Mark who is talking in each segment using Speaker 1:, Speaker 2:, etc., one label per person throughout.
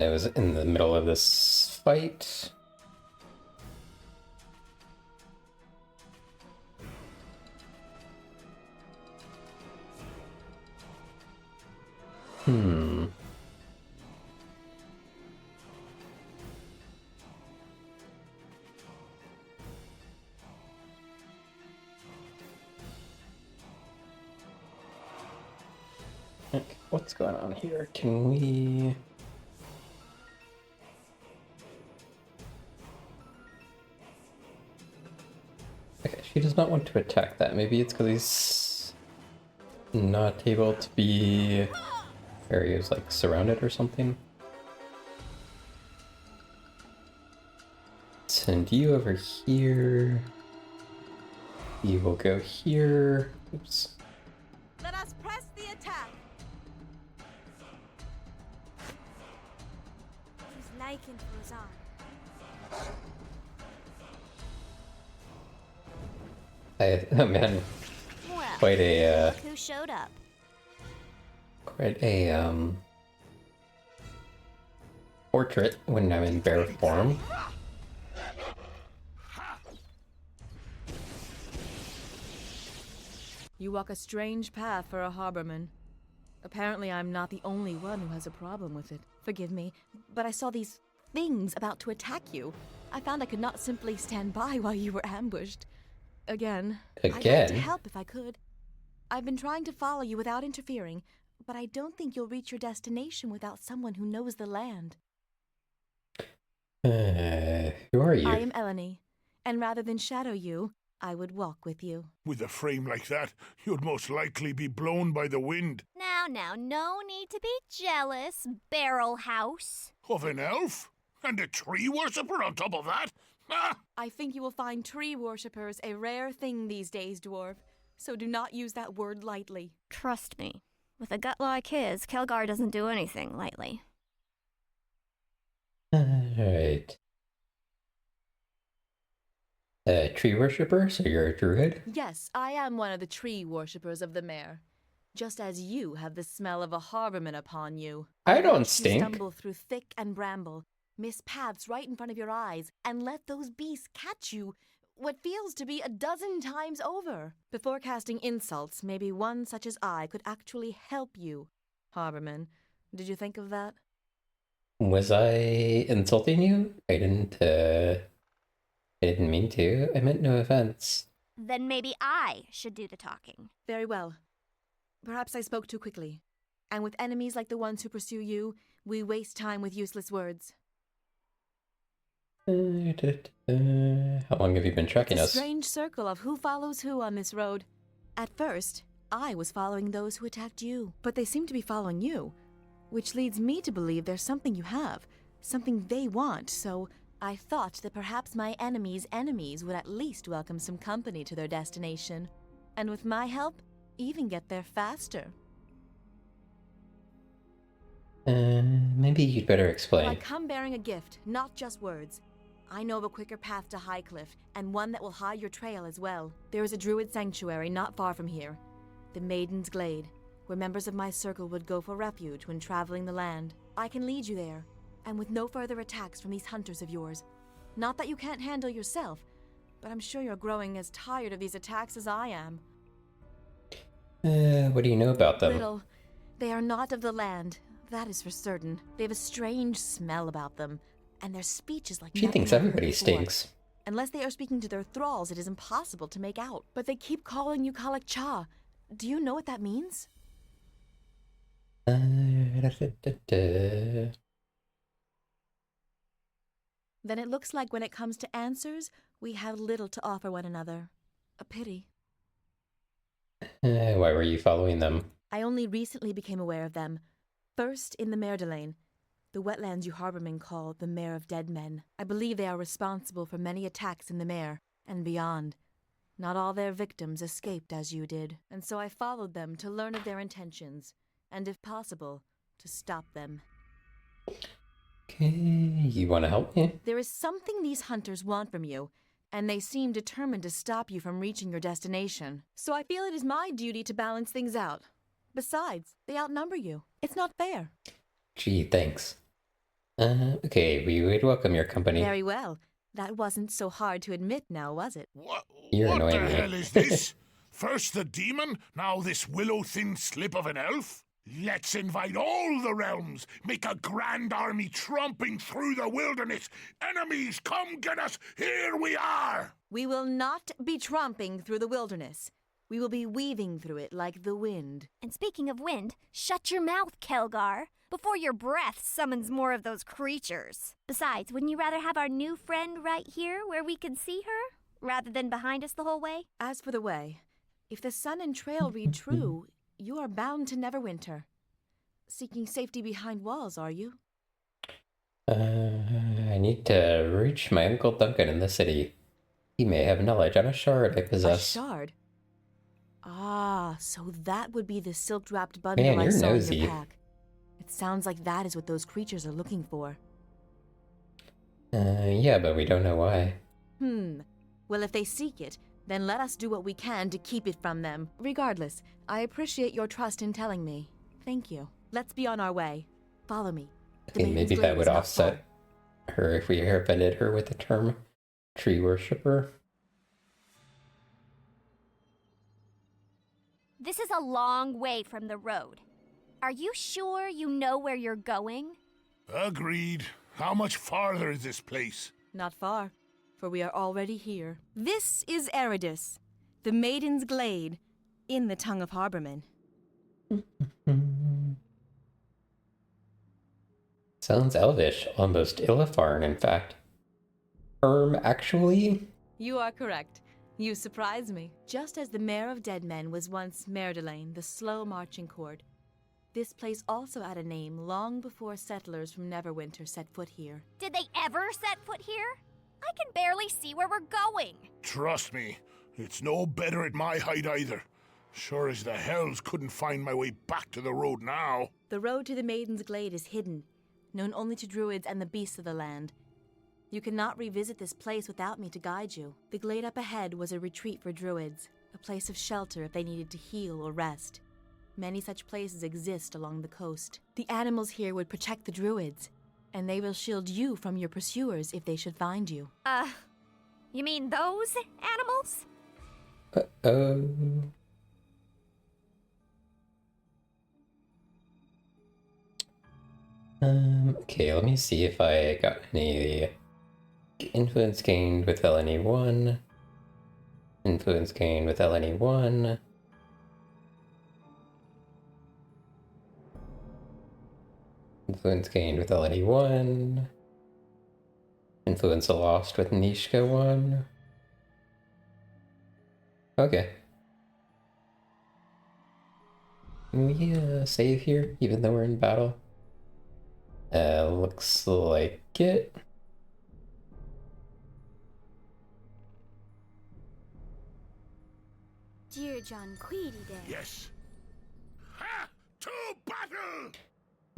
Speaker 1: I was in the middle of this fight. Okay, what's going on here? Can we... Okay, she does not want to attack that. Maybe it's because he's not able to be... areas like surrounded or something. Send you over here. You will go here. Oops.
Speaker 2: Let us press the attack. She's liking
Speaker 1: Oh man,
Speaker 2: well,
Speaker 1: quite a
Speaker 2: look who showed up.
Speaker 1: portrait when I'm in bear form.
Speaker 3: You walk a strange path for a harborman. Apparently I'm not the only one who has a problem with it. Forgive me, but I saw these things about to attack you. I found I could not simply stand by while you were ambushed. Again. I'd like to help if I could. I've been trying to follow you without interfering, but I don't think you'll reach your destination without someone who knows the land.
Speaker 1: Who are you?
Speaker 3: I am Eleni, and rather than shadow you, I would walk with you.
Speaker 4: With a frame like that, you'd most likely be blown by the wind.
Speaker 2: Now, no need to be jealous, Barrel House.
Speaker 4: Of an elf? And a tree worshipper on top of that? Ah!
Speaker 3: I think you will find tree worshippers a rare thing these days, dwarf, so do not use that word lightly.
Speaker 5: Trust me, with a gut like his, Kelgar doesn't do anything lightly.
Speaker 1: Alright. Tree worshipper? So you're a druid?
Speaker 3: Yes, I am one of the tree worshippers of the mare. Just as you have the smell of a harborman upon you.
Speaker 1: I don't
Speaker 3: You
Speaker 1: stink.
Speaker 3: stumble through thick and bramble, miss paths right in front of your eyes, and let those beasts catch you what feels to be a dozen times over. Before casting insults, maybe one such as I could actually help you. Harborman, did you think of that?
Speaker 1: Was I insulting you? I didn't mean to. I meant no offense.
Speaker 2: Then maybe I should do the talking.
Speaker 3: Very well. Perhaps I spoke too quickly. And with enemies like the ones who pursue you, we waste time with useless words.
Speaker 1: How long have you been tracking
Speaker 3: It's a
Speaker 1: us?
Speaker 3: strange circle of who follows who on this road. At first, I was following those who attacked you, but they seem to be following you, which leads me to believe there's something you have, something they want, so I thought that perhaps my enemies' enemies would at least welcome some company to their destination, and with my help, even get there faster.
Speaker 1: Maybe you'd better
Speaker 3: Well,
Speaker 1: explain.
Speaker 3: I come bearing a gift, not just words. I know of a quicker path to Highcliff, and one that will hide your trail as well. There is a druid sanctuary not far from here, the Maiden's Glade, where members of my circle would go for refuge when traveling the land. I can lead you there, and with no further attacks from these hunters of yours. Not that you can't handle yourself, but I'm sure you're growing as tired of these attacks as I am.
Speaker 1: What do you know about them?
Speaker 3: Little. They are not of the land, that is for certain. They have a strange smell about them, and their speech is like
Speaker 1: She
Speaker 3: nothing
Speaker 1: thinks
Speaker 3: I've heard
Speaker 1: everybody
Speaker 3: before.
Speaker 1: stinks.
Speaker 3: Unless they are speaking to their thralls, it is impossible to make out. But they keep calling you Kalak Cha. Do you know what that means? Then it looks like when it comes to answers, we have little to offer one another. A pity.
Speaker 1: Why were you following them?
Speaker 3: I only recently became aware of them. First, in the Merdelane, the wetlands you harbormen call the Mare of Dead Men. I believe they are responsible for many attacks in the Mare and beyond. Not all their victims escaped as you did, and so I followed them to learn of their intentions, and if possible, to stop them.
Speaker 1: Okay, you want to help me?
Speaker 3: There is something these hunters want from you, and they seem determined to stop you from reaching your destination. So I feel it is my duty to balance things out. Besides, they outnumber you. It's not fair.
Speaker 1: Gee, thanks. Okay, we would welcome your company.
Speaker 3: Very well. That wasn't so hard to admit now, was it?
Speaker 4: What
Speaker 1: You're
Speaker 4: the
Speaker 1: annoying me.
Speaker 4: hell is this? First the demon, now this willow-thin slip of an elf? Let's invite all the realms, make a grand army tromping through the wilderness. Enemies, come get us, here we are!
Speaker 3: We will not be tromping through the wilderness. We will be weaving through it like the wind.
Speaker 2: And speaking of wind, shut your mouth, Kelgar, before your breath summons more of those creatures. Besides, wouldn't you rather have our new friend right here where we can see her, rather than behind us the whole way?
Speaker 3: As for the way, if the sun and trail read true, you are bound to Neverwinter. Seeking safety behind walls, are you?
Speaker 1: I need to reach my Uncle Duncan in the city. He may have knowledge on a shard I
Speaker 3: A
Speaker 1: possess.
Speaker 3: shard? Ah, so that would be the silk-wrapped bundle
Speaker 1: Man,
Speaker 3: I
Speaker 1: you're
Speaker 3: saw in
Speaker 1: nosy.
Speaker 3: your pack. It sounds like that is what those creatures are looking for.
Speaker 1: Yeah, but we don't know why.
Speaker 3: Well, if they seek it, then let us do what we can to keep it from them. Regardless, I appreciate your trust in telling me. Thank you. Let's be on our way. Follow me.
Speaker 1: I
Speaker 3: The
Speaker 1: think
Speaker 3: Maiden's
Speaker 1: maybe
Speaker 3: Glade
Speaker 1: that would
Speaker 3: is not
Speaker 1: offset her if we offended her with the term tree worshipper.
Speaker 2: This is a long way from the road. Are you sure you know where you're going?
Speaker 4: Agreed. How much farther is this place?
Speaker 3: Not far, for we are already here. This is Eridus, the Maiden's Glade, in the tongue of Harborman.
Speaker 1: Sounds elvish, almost Illafarn, in fact. Actually?
Speaker 3: You are correct. You surprise me. Just as the Mayor of Dead Men was once Merdelaine, the slow-marching court, this place also had a name long before settlers from Neverwinter set foot here.
Speaker 2: Did they ever set foot here? I can barely see where we're going.
Speaker 4: Trust me, it's no better at my height either. Sure as the hells couldn't find my way back to the road now.
Speaker 3: The road to the Maiden's Glade is hidden, known only to druids and the beasts of the land. You cannot revisit this place without me to guide you. The glade up ahead was a retreat for druids, a place of shelter if they needed to heal or rest. Many such places exist along the coast. The animals here would protect the druids, and they will shield you from your pursuers if they should find you.
Speaker 2: You mean those animals?
Speaker 1: Uh-oh. Okay, let me see if I got any influence gained with LNE1. Influence gained with LNE1. Influence gained with LNE1. Influence lost with Nishka 1. Okay. Can we save here, even though we're in battle? Looks like it.
Speaker 2: Dear John Queedy there.
Speaker 4: Yes. Ha! To battle!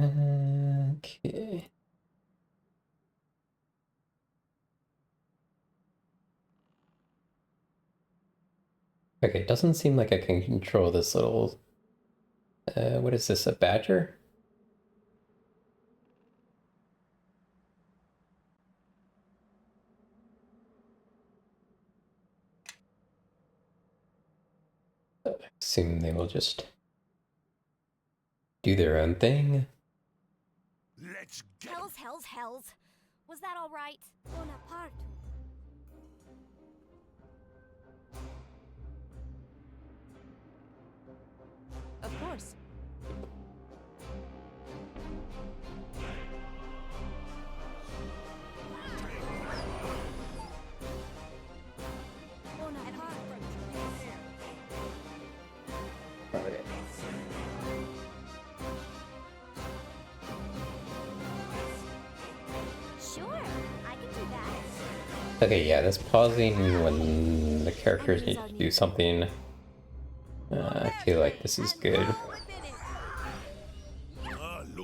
Speaker 1: Okay. Okay, it doesn't seem like I can control this little... what is this, a badger? I assume they will just do their own thing.
Speaker 4: Let's get
Speaker 2: Hells. Was that all right? Bonaparte.
Speaker 3: Of course.
Speaker 2: Sure, I can do that.
Speaker 1: Okay, yeah, this pausing when the characters need to do something. I feel like this is good.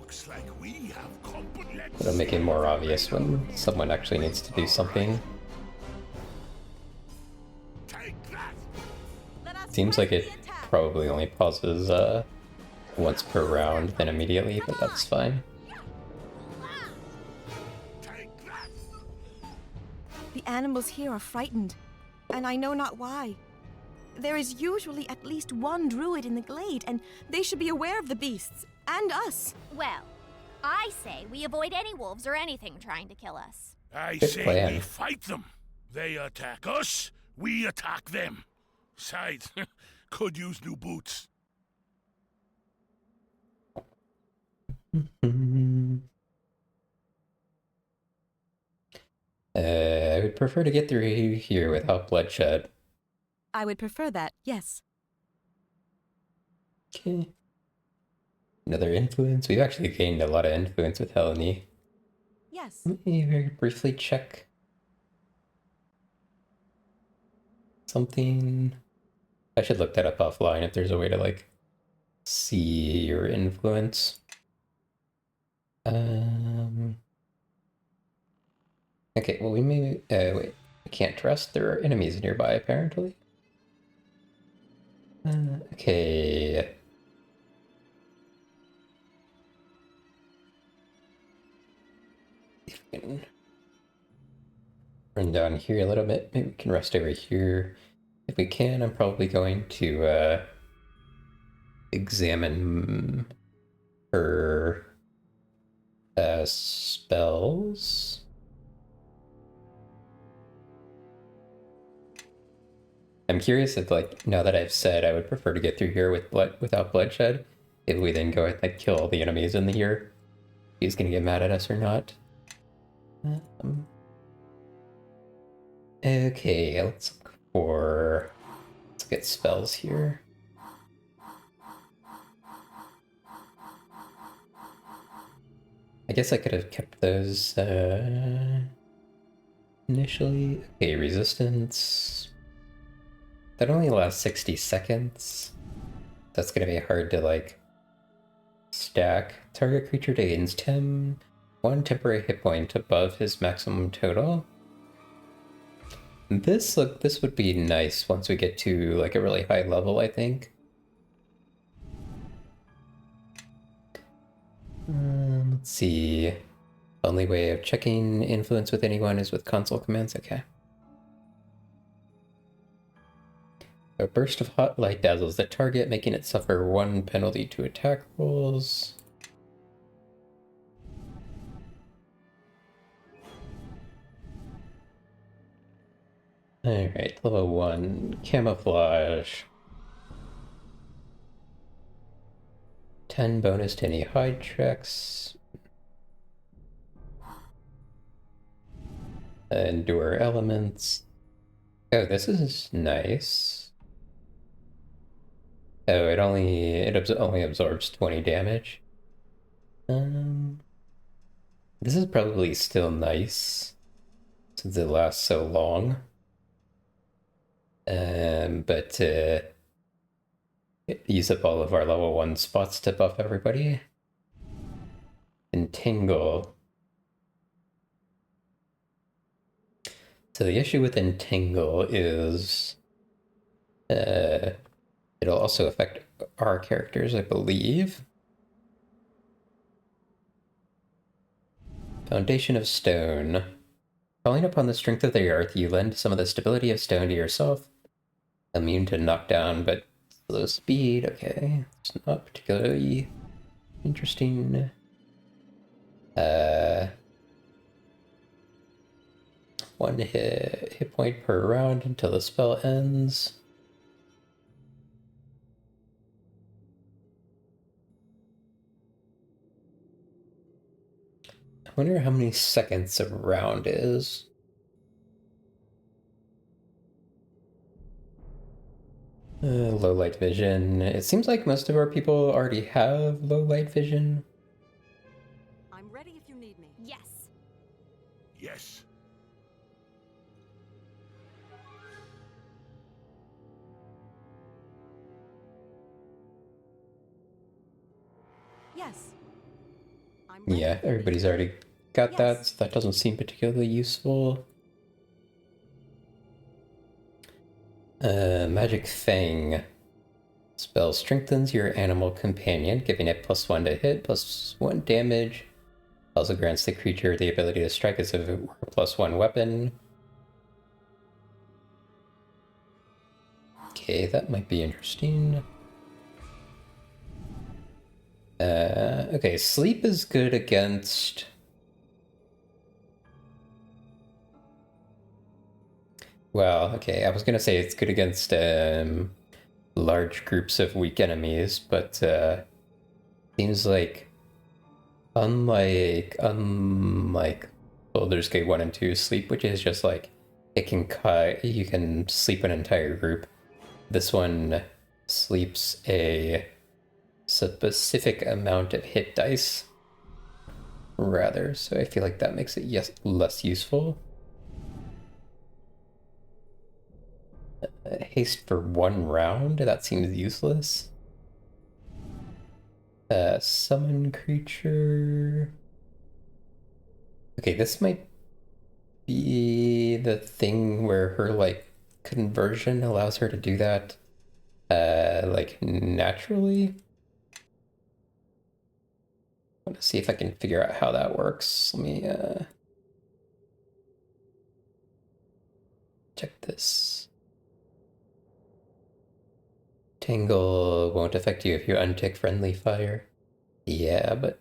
Speaker 4: looks like we have company.
Speaker 1: It'll make it more obvious when someone actually needs to do something.
Speaker 4: Take that.
Speaker 1: Seems like it probably only pauses once per round, then immediately, but that's fine.
Speaker 3: animals here are frightened, and I know not why. There is usually at least one druid in the glade, and they should be aware of the beasts, and us.
Speaker 2: Well, I say we avoid any wolves or anything trying to kill us.
Speaker 4: I
Speaker 1: Good
Speaker 4: say
Speaker 1: plan.
Speaker 4: we fight them. They attack us, we attack them. Besides, could use new boots.
Speaker 1: I would prefer to get through here without bloodshed.
Speaker 3: I would prefer that, yes.
Speaker 1: Okay. Another influence. We've actually gained a lot of influence with Helene.
Speaker 3: Yes.
Speaker 1: Let me very briefly check something. I should look that up offline if there's a way to like see your influence. Okay, well we may wait. We can't trust. There are enemies nearby apparently. Okay. If we can run down here a little bit, maybe we can rest over here. If we can, I'm probably going to examine her spells. I'm curious if, like, now that I've said I would prefer to get through here without bloodshed, if we then go and like kill all the enemies in the here, he's gonna get mad at us or not. Okay, let's get spells here. I guess I could have kept those initially. Okay, resistance. That only lasts 60 seconds. That's gonna be hard to like stack. Target creature gains 1 temporary hit point above his maximum total. This would be nice once we get to like a really high level, I think. Let's see. Only way of checking influence with anyone is with console commands. Okay. A burst of hot light dazzles the target, making it suffer 1 penalty to attack rolls. Alright, level 1, camouflage. 10 bonus to any hide checks. Endure elements. Oh, this is nice. Oh, it only absorbs 20 damage. This is probably still nice since it lasts so long. But use up all of our level 1 spots to buff everybody. Entangle. So the issue with Entangle is it'll also affect our characters, I believe. Foundation of Stone. Calling upon the strength of the earth, you lend some of the stability of stone to yourself. Immune to knockdown, but slow speed. Okay, it's not particularly interesting. 1 hit point per round until the spell ends. I wonder how many seconds a round is. Low light vision. It seems like most of our people already have low light vision.
Speaker 3: I'm ready if you need me.
Speaker 2: Yes.
Speaker 4: Yes.
Speaker 3: Yes. I'm ready
Speaker 1: Yeah,
Speaker 3: if you need
Speaker 1: everybody's
Speaker 3: me.
Speaker 1: already got that,
Speaker 3: Yes.
Speaker 1: so that doesn't seem particularly useful. Magic Fang. Spell strengthens your animal companion, giving it +1 to hit, +1 damage. Also grants the creature the ability to strike as if it were a +1 weapon. Okay, that might be interesting. Okay, sleep is good against... Well, okay, I was gonna say it's good against large groups of weak enemies, but seems like unlike Baldur's Gate 1 and 2 sleep, which is just like it can cut, you can sleep an entire group. This one sleeps a specific amount of hit dice rather, so I feel like that makes it less useful. Haste for 1 round, that seems useless. Summon creature. Okay, this might be the thing where her like conversion allows her to do that like naturally. I want to see if I can figure out how that works. Let me check this. Tangle won't affect you if you untick friendly fire. Yeah, but...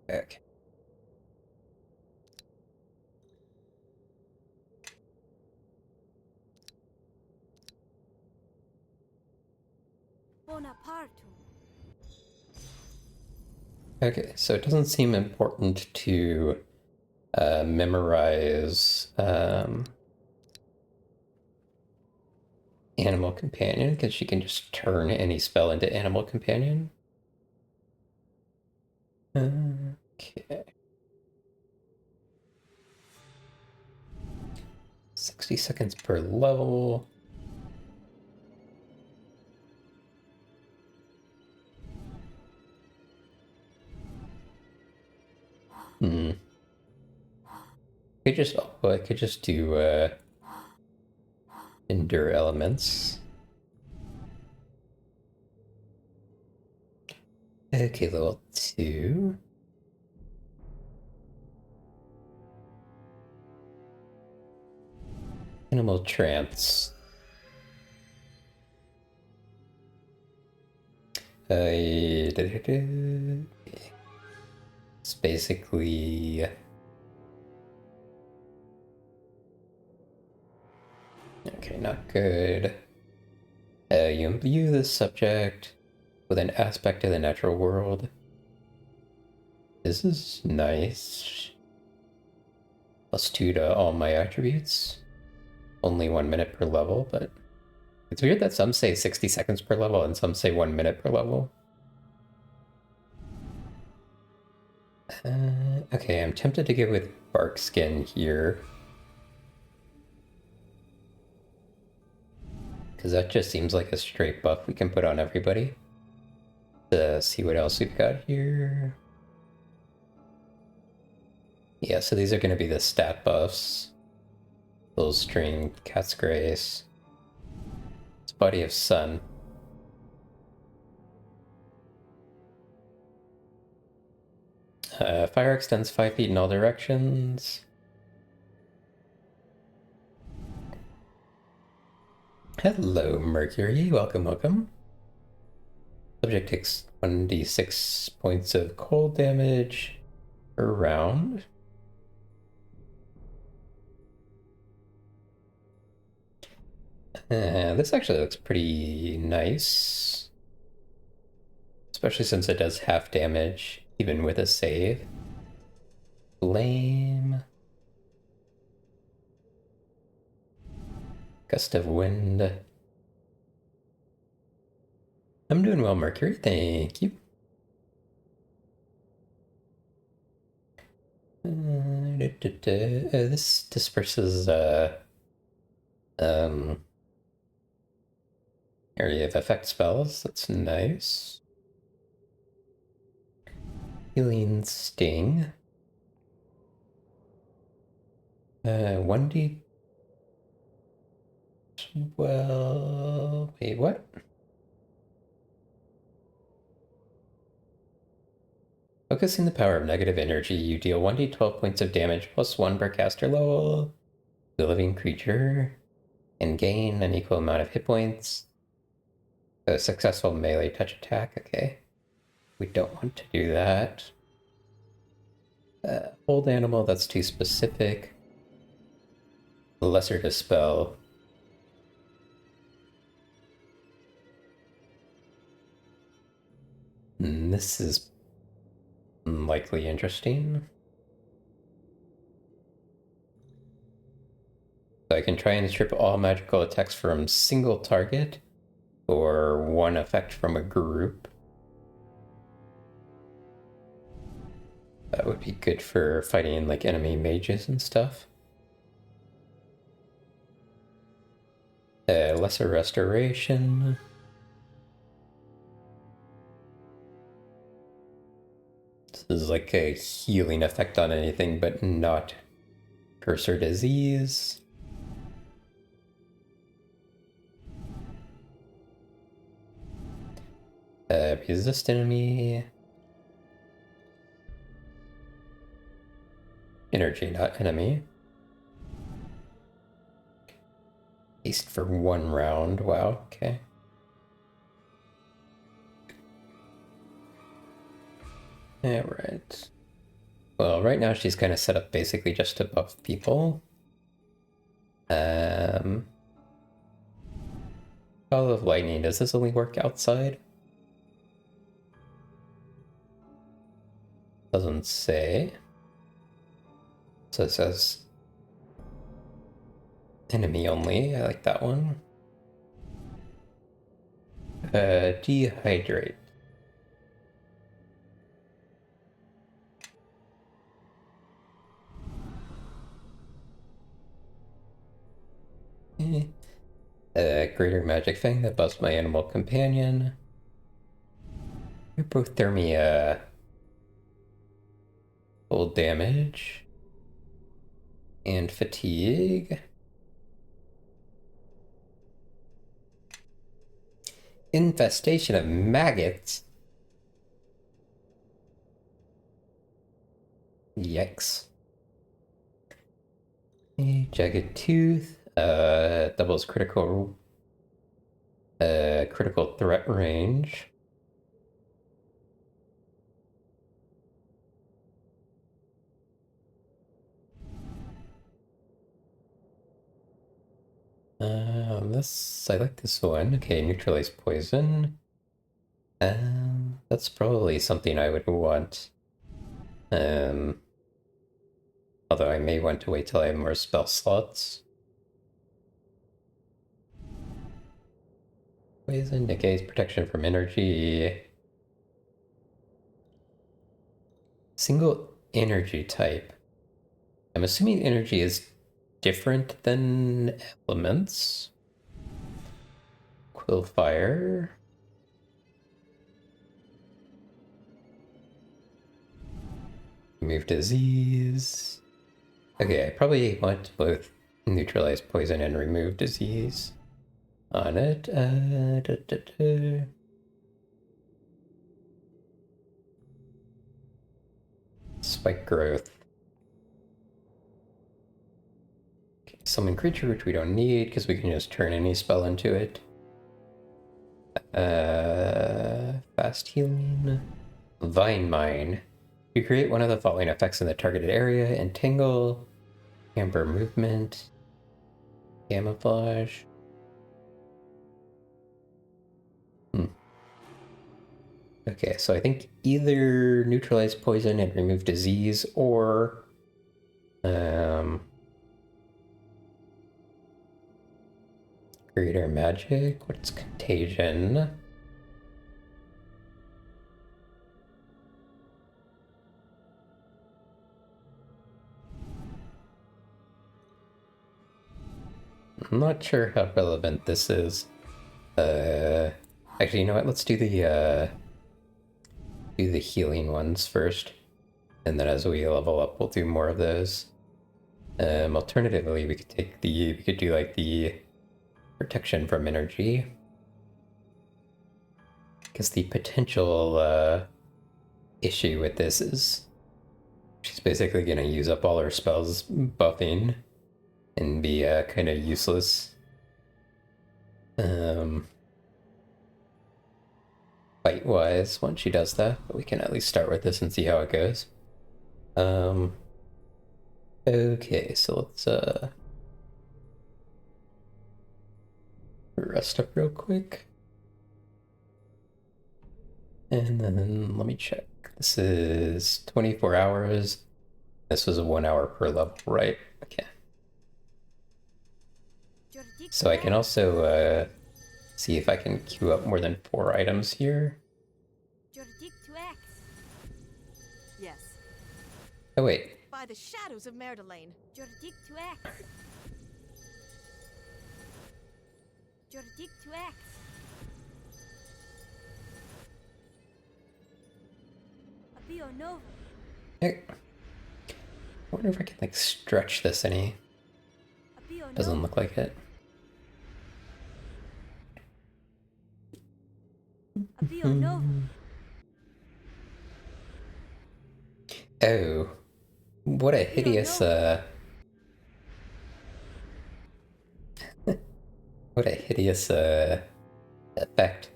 Speaker 1: Okay. Okay, so it doesn't seem important to memorize Animal Companion, because she can just turn any spell into Animal Companion. Okay. 60 seconds per level. I could just do endure elements. Okay, level 2. Animal trance. It's basically... Okay, not good. You imbue the subject with an aspect of the natural world. This is nice. +2 to all my attributes. Only 1 minute per level, but it's weird that some say 60 seconds per level and some say 1 minute per level. Okay, I'm tempted to go with bark skin here. Because that just seems like a straight buff we can put on everybody. Let's see what else we've got here. Yeah, so these are going to be the stat buffs. Little string, Cat's Grace. It's Body of Sun. Fire extends 5 feet in all directions. Hello, Mercury. Welcome, welcome. Subject takes 1d6 points of cold damage per round. This actually looks pretty nice. Especially since it does half damage, even with a save. Flame. Gust of wind. I'm doing well, Mercury. Thank you. This disperses area of effect spells. That's nice. Healing Sting. 1d12. Wait, what? Focusing the power of negative energy, you deal 1d12 points of damage plus 1 per caster level. The living creature. and gain an equal amount of hit points. A successful melee touch attack, okay. We don't want to do that. Hold animal, that's too specific. Lesser dispel. This is likely interesting. So I can try and strip all magical attacks from single target or one effect from a group. That would be good for fighting like enemy mages and stuff. Lesser restoration. This is like a healing effect on anything, but not curse or disease. Resist enemy. Energy, not enemy. Haste for 1 round. Wow, okay. Alright. Well, right now she's kind of set up basically just to buff people. Call of Lightning, does this only work outside? Doesn't say. So it says enemy only. I like that one. Dehydrate. Greater Magic Fang that buffs my animal companion. Hypothermia. Full damage. And fatigue. Infestation of maggots. Yikes. Jagged Tooth. Doubles critical threat range. I like this one. Okay, neutralize poison. That's probably something I would want. Although I may want to wait till I have more spell slots. Poison negates protection from energy. Single energy type. I'm assuming energy is different than elements. Quill fire. Remove disease. Okay, I probably want both neutralize poison and remove disease on it. Spike growth. Okay, summon creature, which we don't need because we can just turn any spell into it. Fast healing. Vine mine. You create one of the following effects in the targeted area: entangle, amber movement, camouflage. Okay, so I think either neutralize poison and remove disease, or greater magic. What's contagion? I'm not sure how relevant this is. Actually, you know what? Let's do the healing ones first, and then as we level up, we'll do more of those. Alternatively, we could do like the protection from energy, because the potential issue with this is she's basically gonna use up all her spells buffing and be kind of useless Fight-wise, once she does that, but we can at least start with this and see how it goes. Okay, so let's rest up real quick. And then let me check. This is 24 hours. This was a 1 hour per level, right? Okay. So I can also see if I can queue up more than 4 items here.
Speaker 3: Yes.
Speaker 1: Oh wait.
Speaker 3: By the shadows of Merdelaine.
Speaker 1: I wonder if I can like stretch this any. Doesn't look like it. Oh, what a hideous what a hideous effect.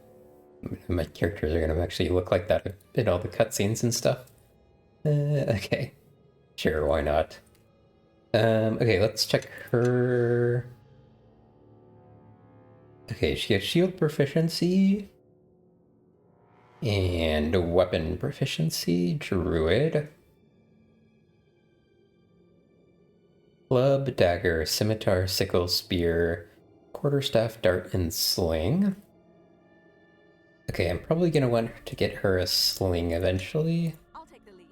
Speaker 1: My characters are gonna actually look like that in all the cutscenes and stuff. Okay, sure, why not? Okay, let's check her. Okay, she has shield proficiency and weapon proficiency, druid. Club, dagger, scimitar, sickle, spear, quarterstaff, dart, and sling. Okay, I'm probably gonna want to get her a sling eventually.
Speaker 3: I'll take the lead.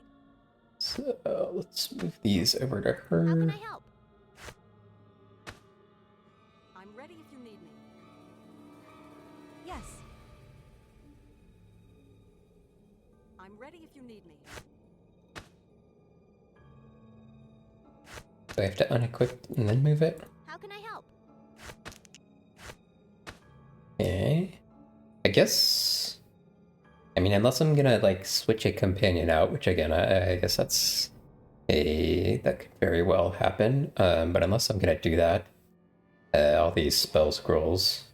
Speaker 1: So let's move these over to her.
Speaker 2: How can I help?
Speaker 3: I'm ready if you need me. Yes. I'm ready if you need me.
Speaker 1: Do I have to unequip and then move it?
Speaker 2: How can I help?
Speaker 1: Okay. I guess. I mean, unless I'm gonna like switch a companion out, which again, I guess that could very well happen. But unless I'm gonna do that, all these spell scrolls,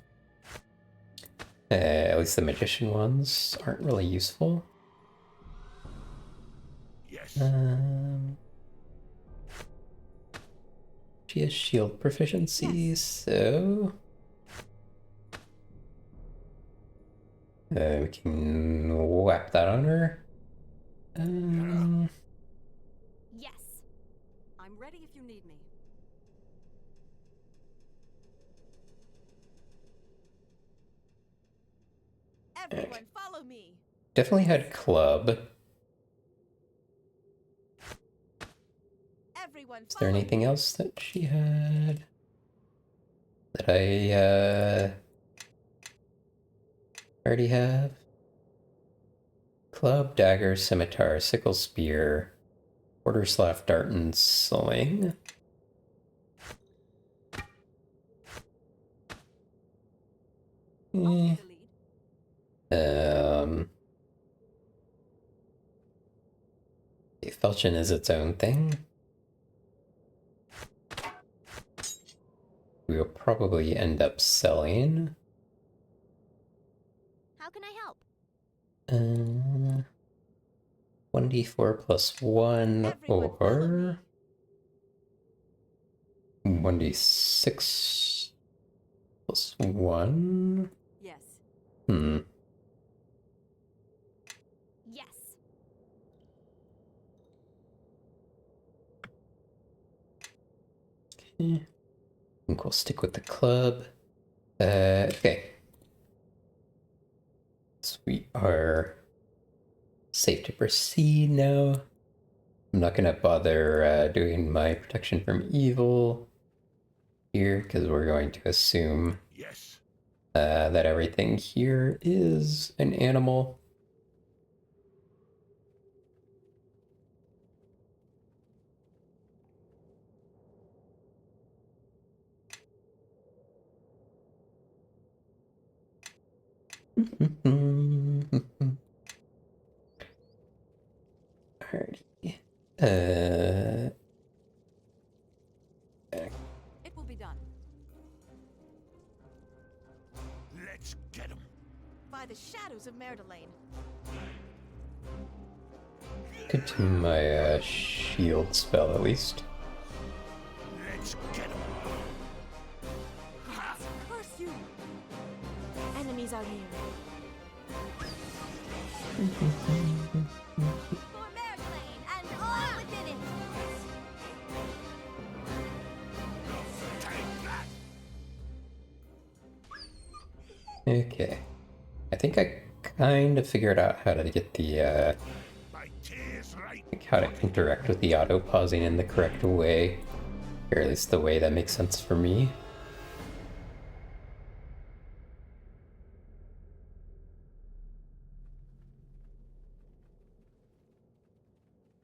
Speaker 1: at least the magician ones, aren't really useful.
Speaker 4: Yes.
Speaker 1: She has shield proficiency, so we can whap that on her.
Speaker 2: Yes.
Speaker 3: I'm ready if you need me. Everyone, follow me.
Speaker 1: Definitely had club.
Speaker 3: Everyone,
Speaker 1: Is there anything else that she had that I already have? Club, dagger, scimitar, sickle, spear, quarterstaff, dart, and sling.
Speaker 3: I'll take the lead.
Speaker 1: Felchion is its own thing. We will probably end up selling.
Speaker 2: How can I help?
Speaker 1: 1d4 plus 1
Speaker 3: Everyone follow
Speaker 1: or 1d6 plus 1.
Speaker 3: Yes.
Speaker 2: Yes.
Speaker 1: Okay. I think we'll stick with the club. Okay. So we are safe to proceed now. I'm not gonna bother doing my protection from evil here because we're going to assume
Speaker 4: Yes.
Speaker 1: that everything here is an animal. Alrighty.
Speaker 3: It will be done. Merdelaine.
Speaker 1: Could do my shield spell at least.
Speaker 4: Let's get him.
Speaker 3: Curse you! Enemies are near.
Speaker 2: For Merdelaine and all within it!
Speaker 4: Take that.
Speaker 1: Okay. I think I kind of figured out how to get the,
Speaker 4: My tears right.
Speaker 1: like how to interact with the auto-pausing in the correct way. Or at least the way that makes sense for me.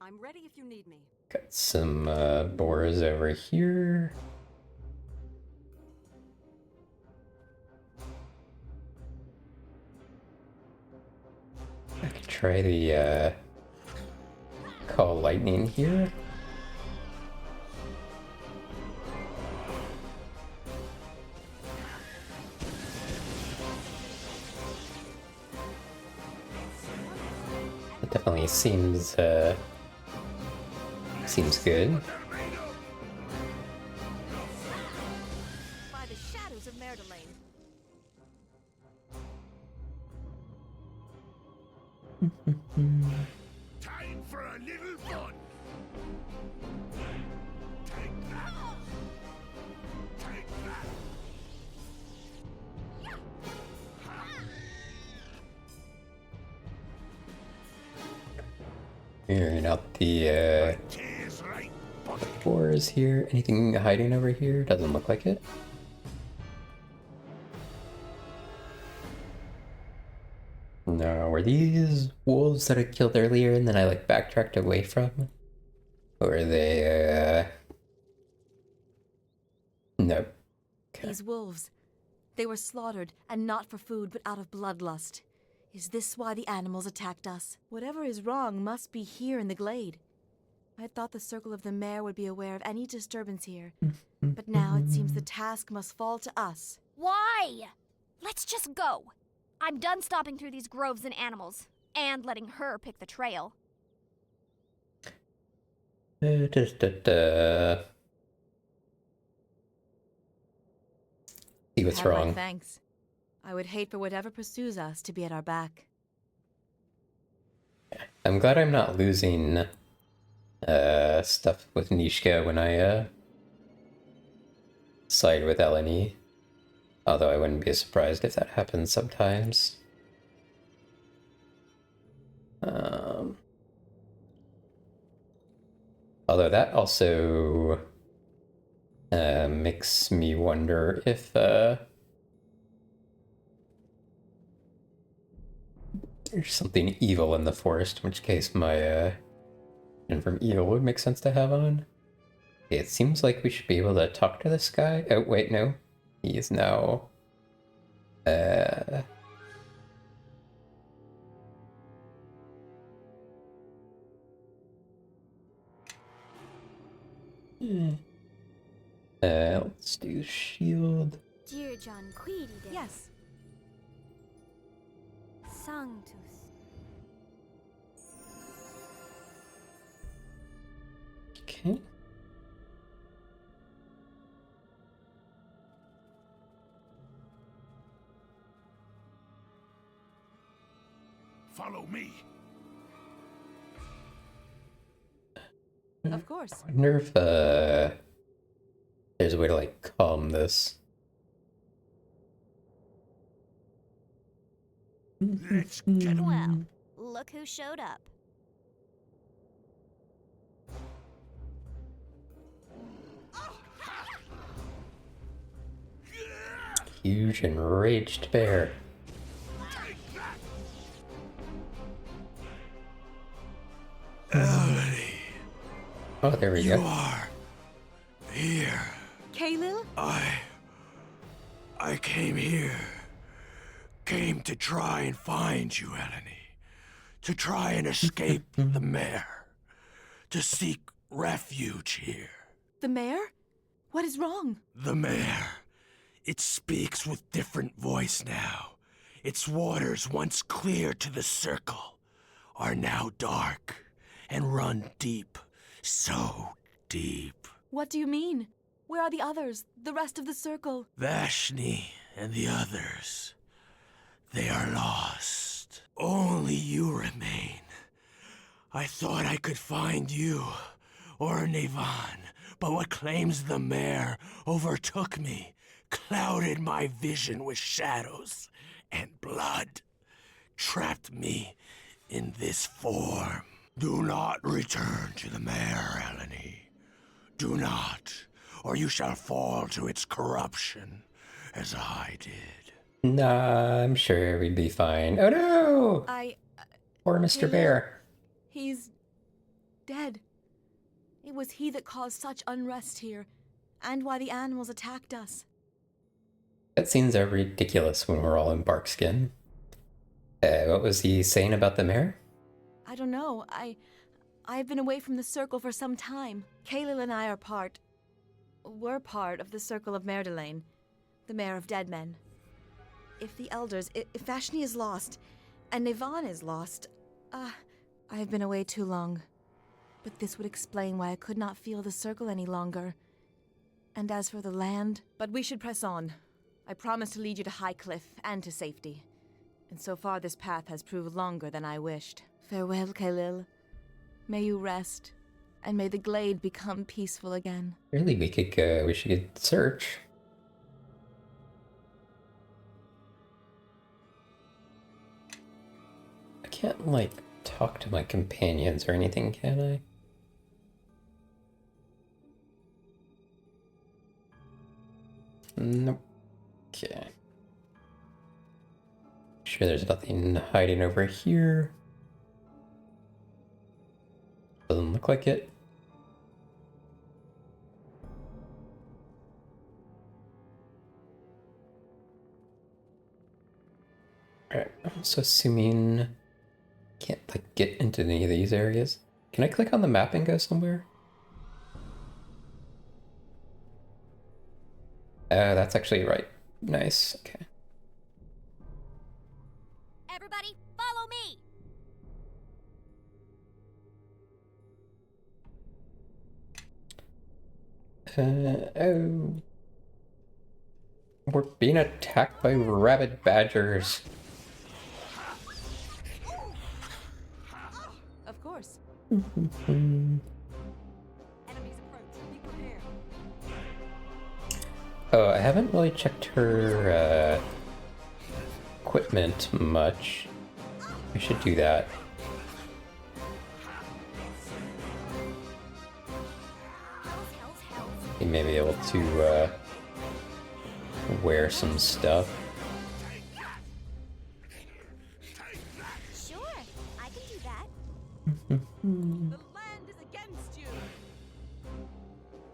Speaker 3: I'm ready if you need me.
Speaker 1: Got some boars over here. I could try the call lightning here. It definitely seems good.
Speaker 3: By the shadows of Merdelaine.
Speaker 4: Time for a little fun. Take that. Take that.
Speaker 1: Clearing out the
Speaker 4: Tears right, buddy.
Speaker 1: boars here. Anything hiding over here? Doesn't look like it. No, were these wolves that I killed earlier and then I like backtracked away from? Or are they no. Okay.
Speaker 3: These wolves. They were slaughtered, and not for food, but out of bloodlust. Is this why the animals attacked us? Whatever is wrong must be here in the glade. I thought the Circle of the Mare would be aware of any disturbance here. But now it seems the task must fall to us.
Speaker 2: Why? Let's just go. I'm done stomping through these groves and animals, and letting her pick the trail.
Speaker 1: See what's
Speaker 3: Have my
Speaker 1: wrong.
Speaker 3: thanks. I would hate for whatever pursues us to be at our back.
Speaker 1: I'm glad I'm not losing stuff with Nishka when I side with Eleni. Although I wouldn't be surprised if that happens sometimes. Although that also makes me wonder if there's something evil in the forest, in which case my and from evil would make sense to have on. Okay, it seems like we should be able to talk to this guy. Oh wait, no. He is now let's do shield.
Speaker 5: Dear John Queedy.
Speaker 3: Yes.
Speaker 5: Sanctus.
Speaker 1: Okay.
Speaker 4: Follow me.
Speaker 3: Of course.
Speaker 1: I wonder if there's a way to like calm this.
Speaker 4: Let's get him.
Speaker 2: Well, look who showed up.
Speaker 1: Huge enraged bear.
Speaker 4: Take that.
Speaker 6: Eleni,
Speaker 1: Oh, there we
Speaker 6: you
Speaker 1: go.
Speaker 6: are here.
Speaker 3: Kaelil?
Speaker 6: I came here. Came to try and find you, Eleni. To try and escape the mare. To seek refuge here.
Speaker 3: The mayor? What is wrong?
Speaker 6: The mare. It speaks with different voice now. Its waters, once clear to the circle, are now dark and run deep, so deep.
Speaker 3: What do you mean? Where are the others? The rest of the circle?
Speaker 6: Vashni and the others, they are lost. Only you remain. I thought I could find you, or Nevan, but what claims the mare overtook me, clouded my vision with shadows and blood, trapped me in this form. Do not return to the mare, Eleni. Do not, or you shall fall to its corruption, as I did.
Speaker 1: Nah, I'm sure we'd be fine. Oh no! Poor Mr.
Speaker 3: Caleb.
Speaker 1: Bear.
Speaker 3: He's dead. It was he that caused such unrest here, and why the animals attacked us.
Speaker 1: Cutscenes are ridiculous when we're all in bark skin. What was he saying about the mayor?
Speaker 3: I don't know. I've been away from the circle for some time. Kaelil and I are we're part of the Circle of Merdelane, the Mayor of Dead Men. If the elders, if Vashni is lost, and Nevan is lost, I've been away too long. But this would explain why I could not feel the circle any longer. And as for the land, but we should press on. I promise to lead you to High Cliff and to safety. And so far this path has proved longer than I wished. Farewell, Kaelil. May you rest, and may the glade become peaceful again.
Speaker 1: Really, we should search. I can't, like, talk to my companions or anything, can I? Nope. Okay. Sure there's nothing hiding over here. Doesn't look like it. Alright, I'm also assuming can't like get into any of these areas. Can I click on the map and go somewhere? That's actually right. Nice, okay.
Speaker 2: Everybody, follow me!
Speaker 1: Oh. We're being attacked by rabid badgers.
Speaker 3: Of course.
Speaker 1: Mm-hmm.
Speaker 3: Enemies approach. Be prepared.
Speaker 1: Oh, I haven't really checked her equipment much. I should do that. You may be able to wear some stuff.
Speaker 2: Sure, I can do that.
Speaker 3: The land is against you.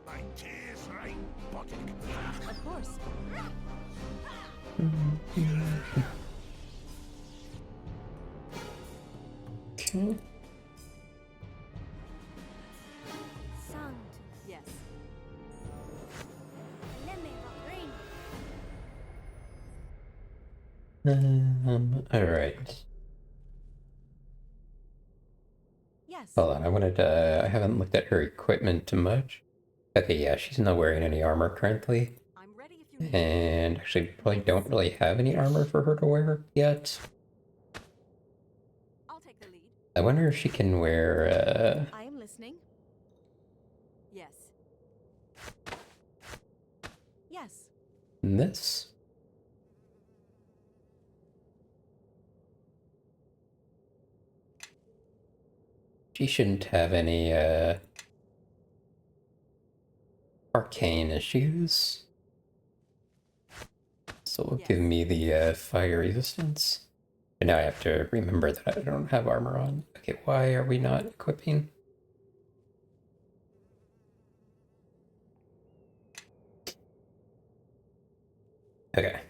Speaker 4: My tears right, buttock.
Speaker 3: Of course.
Speaker 1: Okay.
Speaker 2: Sound.
Speaker 3: Yes.
Speaker 1: Alright.
Speaker 3: Yes.
Speaker 1: Hold on, I haven't looked at her equipment too much. Okay, yeah, she's not wearing any armor currently.
Speaker 3: I'm ready if you
Speaker 1: And actually, probably don't really have any armor for her to wear yet.
Speaker 3: I'll take the lead.
Speaker 1: I wonder if she can wear,
Speaker 3: I am listening. Yes. Yes.
Speaker 1: this? She shouldn't have any, arcane issues. So it'll give me the, fire resistance. And now I have to remember that I don't have armor on. Okay, why are we not equipping? Okay.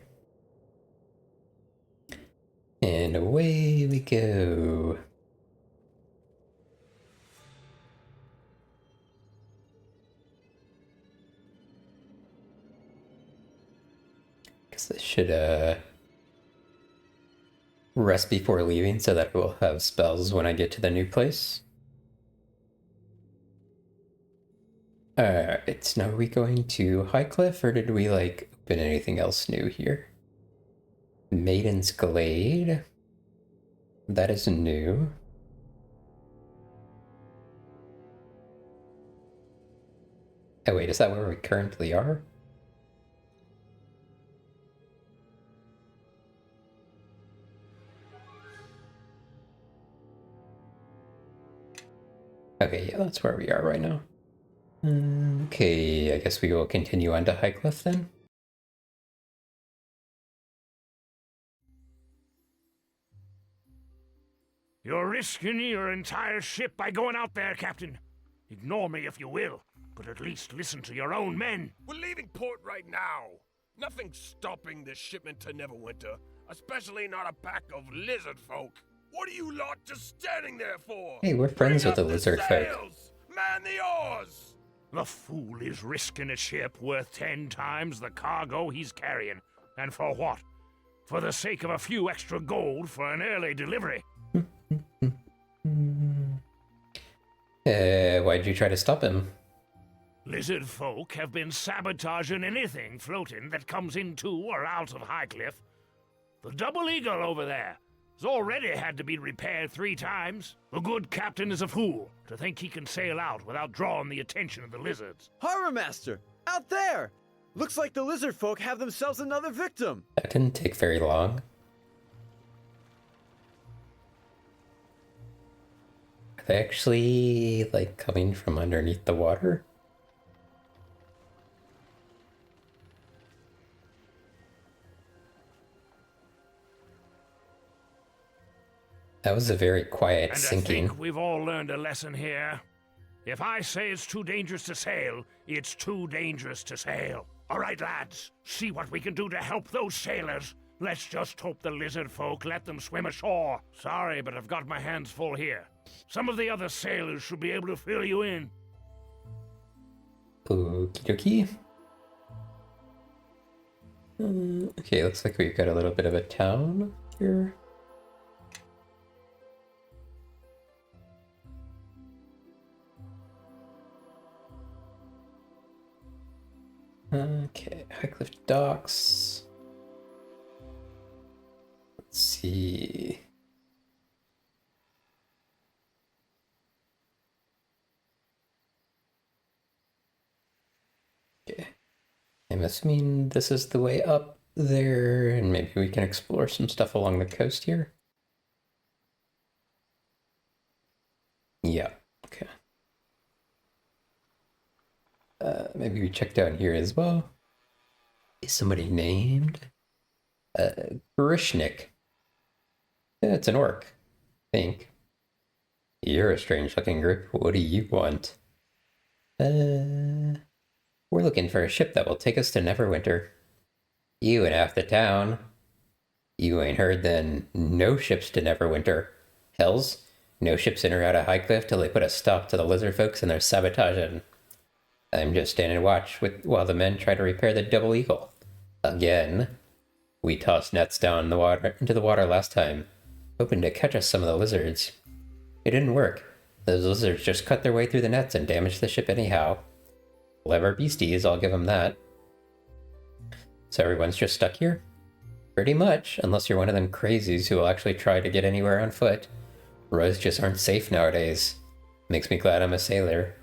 Speaker 1: And away we go. Guess this should, rest before leaving so that I will have spells when I get to the new place. Alright, now are we going to Highcliff, or did we, like, open anything else new here? Maiden's Glade. That is new. Oh wait, is that where we currently are? Okay, yeah, that's where we are right now. Okay, I guess we will continue on to Highcliff then.
Speaker 4: You're risking your entire ship by going out there, Captain. Ignore me if you will, but at least listen to your own men.
Speaker 7: We're leaving port right now. Nothing's stopping this shipment to Neverwinter, especially not a pack of lizard folk. What are you lot just standing there for?
Speaker 1: Hey, we're friends
Speaker 7: Bring
Speaker 1: with the
Speaker 7: up
Speaker 1: lizard folk.
Speaker 7: sails! Man the oars!
Speaker 4: The fool is risking a ship worth 10 times the cargo he's carrying. And for what? For the sake of a few extra gold for an early delivery.
Speaker 1: Why'd you try to stop him?
Speaker 4: Lizard folk have been sabotaging anything floating that comes into or out of Highcliff. The Double Eagle over there has already had to be repaired 3 times. The good captain is a fool to think he can sail out without drawing the attention of the lizards.
Speaker 8: Harbor Master! Out there! Looks like the lizard folk have themselves another victim!
Speaker 1: That didn't take very long. Are they actually, like, coming from underneath the water? That was a very quiet
Speaker 4: And
Speaker 1: sinking.
Speaker 4: I think we've all learned a lesson here. If I say it's too dangerous to sail, it's too dangerous to sail. All right, lads, see what we can do to help those sailors. Let's just hope the lizard folk let them swim ashore. Sorry, but I've got my hands full here. Some of the other sailors should be able to fill you in.
Speaker 1: Okie dokie. Okay, looks like we've got a little bit of a town here. Okay, Highcliff Docks. Let's see. Okay. I'm assuming this is the way up there, and maybe we can explore some stuff along the coast here. Yeah, okay. Maybe we check down here as well. Is somebody named? Grishnik. Yeah, it's an orc, I think. You're a strange looking group. What do you want? We're looking for a ship that will take us to Neverwinter. You and half the town. You ain't heard then. No ships to Neverwinter. Hells, no ships in or out of Highcliff till they put a stop to the lizard folks and their sabotaging. I'm just standing watch while the men try to repair the Double Eagle. Again. We tossed nets down the water into the water last time, hoping to catch us some of the lizards. It didn't work. Those lizards just cut their way through the nets and damaged the ship anyhow. Clever beasties, I'll give them that. So everyone's just stuck here? Pretty much, unless you're one of them crazies who will actually try to get anywhere on foot. Roads just aren't safe nowadays. Makes me glad I'm a sailor.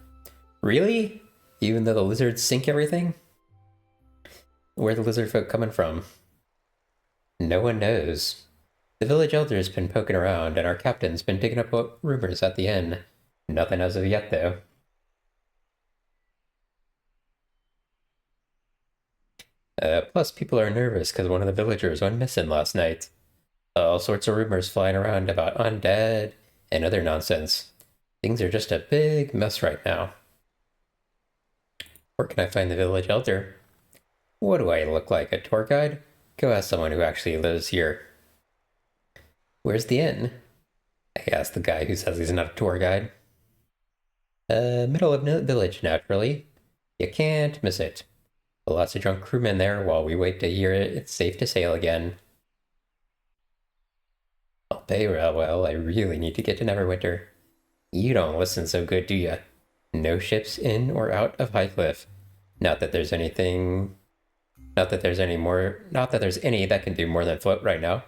Speaker 1: Really? Even though the lizards sink everything? Where are the lizard folk coming from? No one knows. The village elder's been poking around, and our captain's been digging up rumors at the inn. Nothing as of yet, though. Plus, people are nervous because one of the villagers went missing last night. All sorts of rumors flying around about undead and other nonsense. Things are just a big mess right now. Where can I find the village elder? What do I look like, a tour guide? Go ask someone who actually lives here. Where's the inn? I asked the guy who says he's not a tour guide. Middle of village, naturally. You can't miss it. Lots of drunk crewmen there while we wait to hear it's safe to sail again. I'll pay real well. I really need to get to Neverwinter. You don't listen so good, do ya? No ships in or out of Highcliff. Not that there's anything... Not that there's any that can do more than float right now.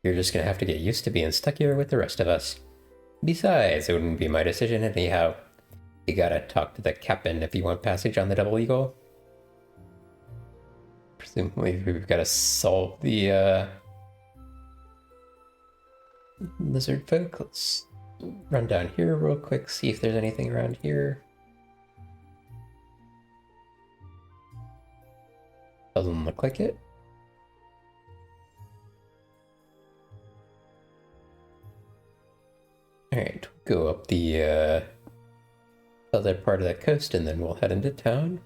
Speaker 1: You're just gonna have to get used to being stuck here with the rest of us. Besides, it wouldn't be my decision anyhow. You gotta talk to the captain if you want passage on the Double Eagle. Presumably we've gotta solve the lizard folk. Let's run down here real quick, see if there's anything around here. Doesn't look like it. Alright, go up the other part of the coast and then we'll head into town.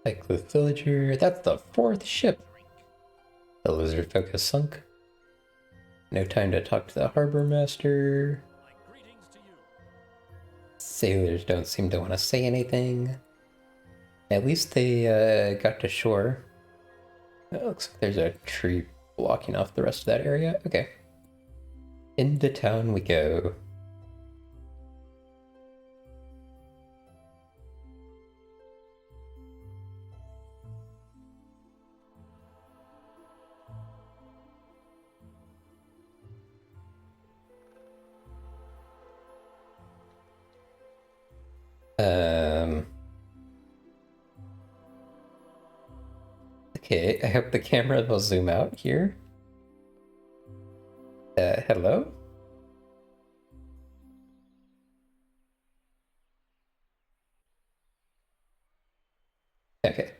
Speaker 1: Highcliff Villager, that's the 4th ship. The lizard folk has sunk. No time to talk to the harbor master. Sailors don't seem to want to say anything. At least they got to shore. It looks like there's a tree blocking off the rest of that area. Okay. Into town we go. Okay, I hope the camera will zoom out here. Hello? Okay.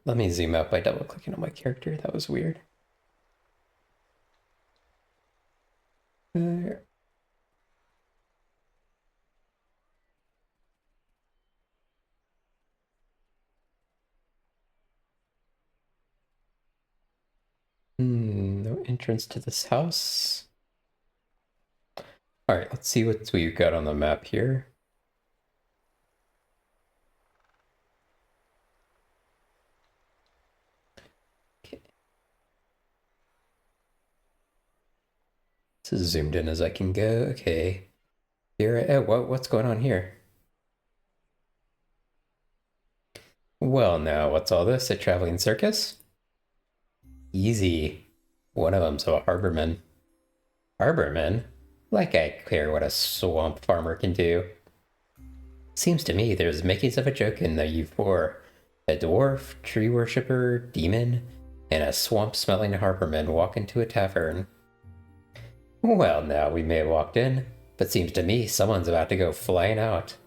Speaker 1: Let me zoom out by double clicking on my character. That was weird. No entrance to this house. All right, let's see what we've got on the map here. Okay. This is zoomed in as I can go. Okay. Here, what's going on here? Well, now, what's all this? A traveling circus? Easy. One of them's a harborman. Harborman? Like I care what a swamp farmer can do. Seems to me there's makings of a joke in the you four. A dwarf, tree worshipper, demon, and a swamp-smelling harborman walk into a tavern. Well, now, we may have walked in, but seems to me someone's about to go flying out.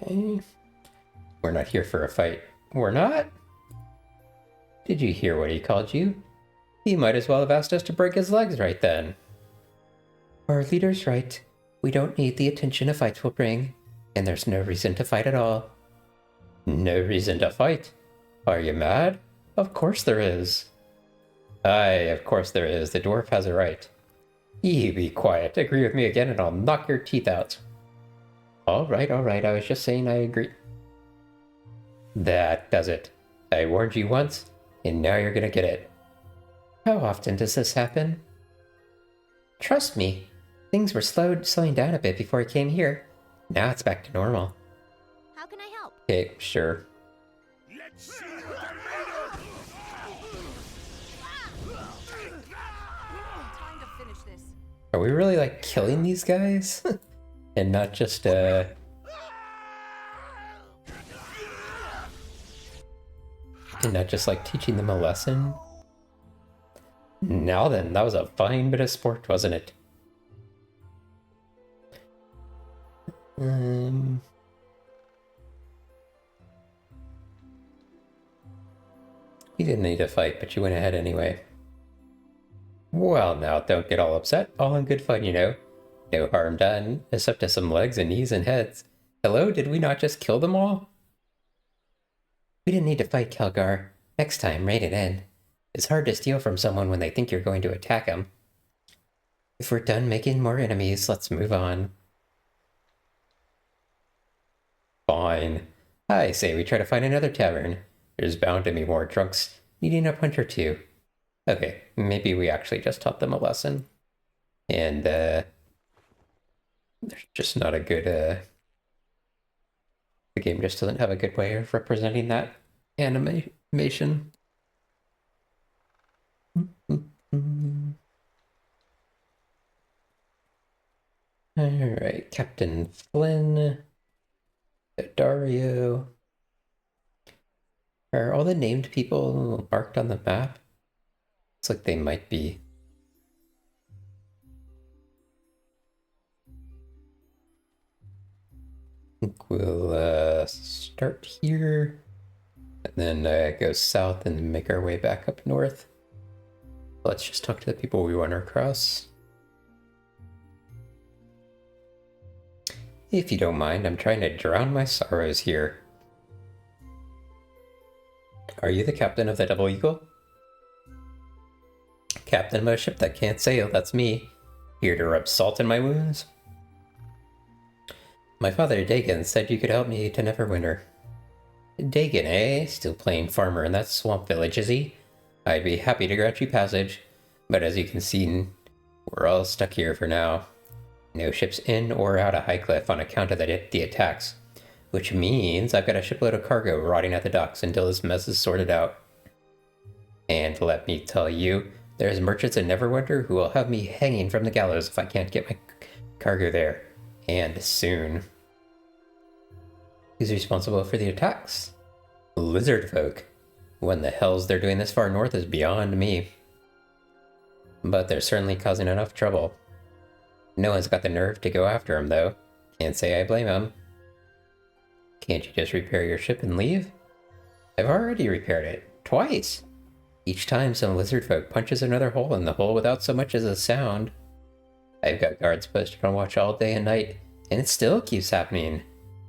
Speaker 1: Okay. We're not here for a fight. We're not? Did you hear what he called you? He might as well have asked us to break his legs right then. Our leader's right. We don't need the attention a fight will bring, and there's no reason to fight at all. No reason to fight? Are you mad? Of course there is. Aye, of course there is. The dwarf has a right. You be quiet. Agree with me again and I'll knock your teeth out. All right. I was just saying I agree. That does it. I warned you once, and now you're gonna get it. How often does this happen? Trust me. Things were slowing down a bit before I came here. Now it's back to normal.
Speaker 2: How can I help?
Speaker 1: Okay, sure.
Speaker 4: Let's see what they're made of!
Speaker 3: Time to finish this.
Speaker 1: Are we really, like, killing these guys? And not just, And not just, like, teaching them a lesson? Now then, that was a fine bit of sport, wasn't it? You didn't need to fight, but you went ahead anyway. Well, now, don't get all upset. All in good fun, you know. No harm done, except to some legs and knees and heads. Hello? Did we not just kill them all? We didn't need to fight, Kelgar. Next time, rein it in. It's hard to steal from someone when they think you're going to attack them. If we're done making more enemies, let's move on. Fine. I say we try to find another tavern. There's bound to be more drunks needing a punch or two. Okay, maybe we actually just taught them a lesson. And, there's just not a good, the game just doesn't have a good way of representing that animation. Alright, Captain Flynn, Dario. Are all the named people marked on the map? Looks like they might be. I think we'll start here, and then go south and make our way back up north. Let's just talk to the people we want to cross. If you don't mind, I'm trying to drown my sorrows here. Are you the captain of the Double Eagle? Captain of a ship that can't sail, that's me. Here to rub salt in my wounds? My father, Dagon, said you could help me to Neverwinter. Dagon, eh? Still playing farmer in that swamp village, is he? I'd be happy to grant you passage, but as you can see, we're all stuck here for now. No ships in or out of Highcliff on account of the attacks, which means I've got a shipload of cargo rotting at the docks until this mess is sorted out. And let me tell you, there's merchants in Neverwinter who will have me hanging from the gallows if I can't get my cargo there. And soon. Who's responsible for the attacks? Lizard folk. When the hells they're doing this far north is beyond me. But they're certainly causing enough trouble. No one's got the nerve to go after them, though. Can't say I blame them. Can't you just repair your ship and leave? I've already repaired it. Twice. Each time some lizard folk punches another hole in the hull without so much as a sound. I've got guards posted on watch all day and night, and it still keeps happening.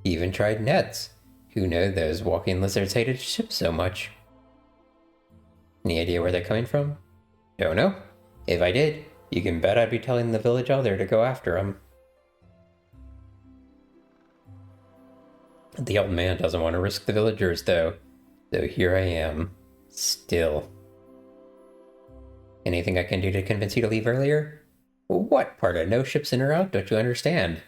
Speaker 1: Even tried nets. Who knew those walking lizards hated ships so much? Any idea where they're coming from? Don't know. If I did, you can bet I'd be telling the village elder to go after them. The old man doesn't want to risk the villagers, though. So here I am. Still. Anything I can do to convince you to leave earlier? What part of no ships in or out don't you understand?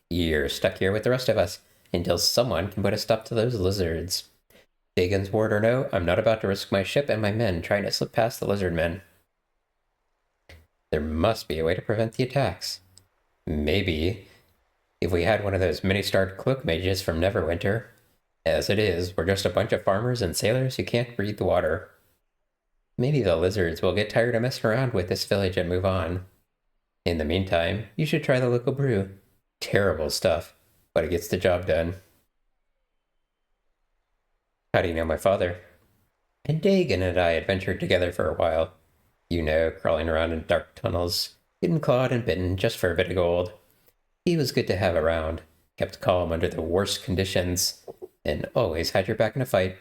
Speaker 1: You're stuck here with the rest of us, until someone can put a stop to those lizards. Dagon's word or no, I'm not about to risk my ship and my men trying to slip past the lizard men. There must be a way to prevent the attacks. Maybe, if we had one of those mini-starred cloak mages from Neverwinter. As it is, we're just a bunch of farmers and sailors who can't breathe the water. Maybe the lizards will get tired of messing around with this village and move on. In the meantime, you should try the local brew. Terrible stuff, but it gets the job done. How do you know my father? And Dagon and I adventured together for a while. You know, crawling around in dark tunnels, getting clawed and bitten just for a bit of gold. He was good to have around, kept calm under the worst conditions, and always had your back in a fight.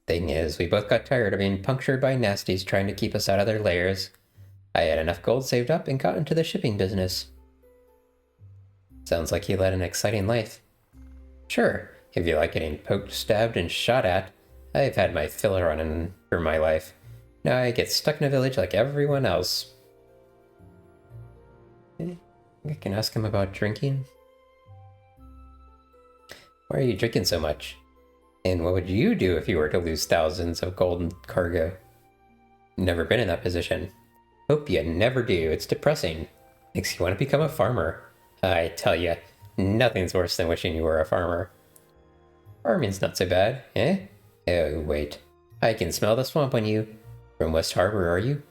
Speaker 1: Thing is, we both got tired of being punctured by nasties trying to keep us out of their lairs. I had enough gold saved up and got into the shipping business. Sounds like you led an exciting life. Sure, if you like getting poked, stabbed, and shot at, I've had my fill running for my life. Now I get stuck in a village like everyone else. I can ask him about drinking. Why are you drinking so much? And what would you do if you were to lose thousands of gold and cargo? Never been in that position. Hope you never do. It's depressing. Makes you want to become a farmer. I tell you, nothing's worse than wishing you were a farmer. Farming's not so bad, eh? Oh, wait. I can smell the swamp on you. From West Harbor, are you?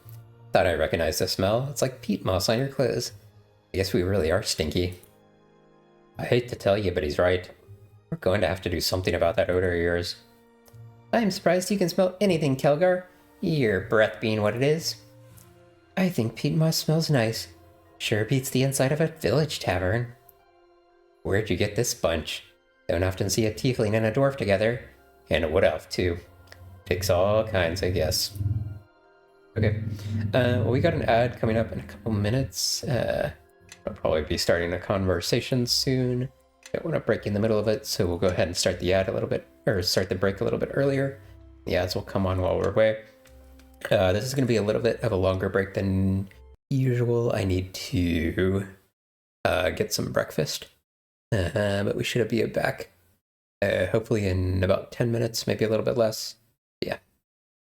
Speaker 1: Thought I recognized the smell. It's like peat moss on your clothes. I guess we really are stinky. I hate to tell you, but he's right. We're going to have to do something about that odor of yours. I'm surprised you can smell anything, Kelgar. Your breath being what it is. I think peat moss smells nice. Sure beats the inside of a village tavern. Where'd you get this bunch? Don't often see a tiefling and a dwarf together. And a wood elf, too. Takes all kinds, I guess. Okay. Well, we got an ad coming up in a couple minutes. I'll probably be starting a conversation soon. Don't want to break in the middle of it, so we'll go ahead and start the ad a little bit, or start the break a little bit earlier. The ads will come on while we're away. This is going to be a little bit of a longer break than usual. I need to get some breakfast, but we should be back hopefully in about 10 minutes, maybe a little bit less. Yeah,